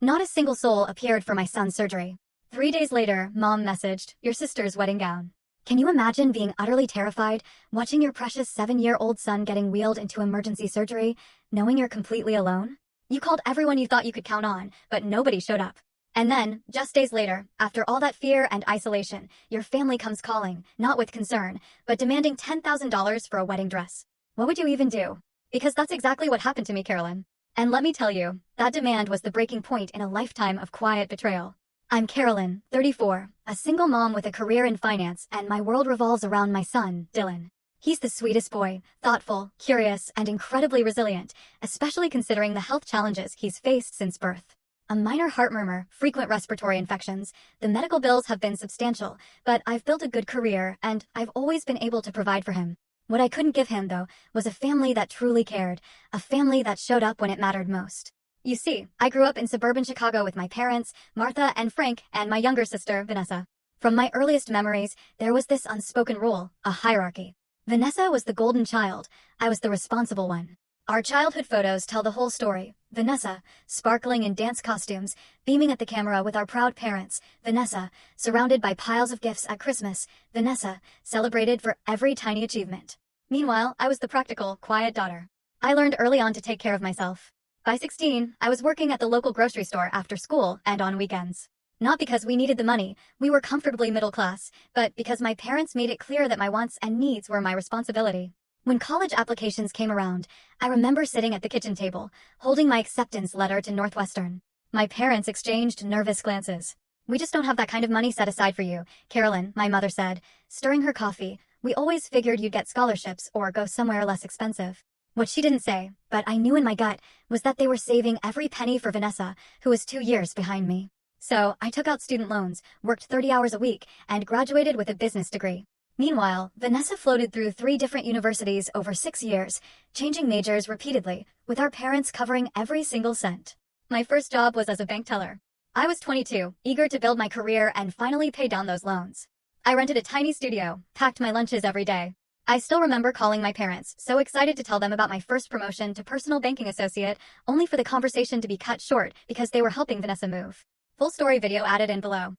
Not a single soul appeared for my son's surgery. 3 days later, Mom messaged, "Your sister's wedding gown." Can you imagine being utterly terrified, watching your precious 7-year-old son getting wheeled into emergency surgery, knowing you're completely alone? You called everyone you thought you could count on, but nobody showed up. And then, just days later, after all that fear and isolation, your family comes calling, not with concern, but demanding $10,000 for a wedding dress. What would you even do? Because that's exactly what happened to me, Carolyn. And let me tell you, that demand was the breaking point in a lifetime of quiet betrayal. I'm Carolyn, 34, a single mom with a career in finance, and my world revolves around my son, Dylan. He's the sweetest boy, thoughtful, curious, and incredibly resilient, especially considering the health challenges he's faced since birth. A minor heart murmur, frequent respiratory infections, the medical bills have been substantial, but I've built a good career, and I've always been able to provide for him. What I couldn't give him, though, was a family that truly cared, a family that showed up when it mattered most. You see, I grew up in suburban Chicago with my parents, Martha and Frank, and my younger sister, Vanessa. From my earliest memories, there was this unspoken rule, a hierarchy. Vanessa was the golden child. I was the responsible one. Our childhood photos tell the whole story. Vanessa, sparkling in dance costumes, beaming at the camera with our proud parents. Vanessa, surrounded by piles of gifts at Christmas. Vanessa, celebrated for every tiny achievement. Meanwhile, I was the practical, quiet daughter. I learned early on to take care of myself. By 16, I was working at the local grocery store after school and on weekends. Not because we needed the money, we were comfortably middle class, but because my parents made it clear that my wants and needs were my responsibility. When college applications came around, I remember sitting at the kitchen table, holding my acceptance letter to Northwestern. My parents exchanged nervous glances. "We just don't have that kind of money set aside for you, Carolyn," my mother said, stirring her coffee. "We always figured you'd get scholarships or go somewhere less expensive." What she didn't say, but I knew in my gut, was that they were saving every penny for Vanessa, who was 2 years behind me. So I took out student loans, worked 30 hours a week, and graduated with a business degree. Meanwhile, Vanessa floated through 3 different universities over 6 years, changing majors repeatedly, with our parents covering every single cent. My first job was as a bank teller. I was 22, eager to build my career and finally pay down those loans. I rented a tiny studio, packed my lunches every day. I still remember calling my parents, so excited to tell them about my first promotion to personal banking associate, only for the conversation to be cut short because they were helping Vanessa move. Full story video added in below.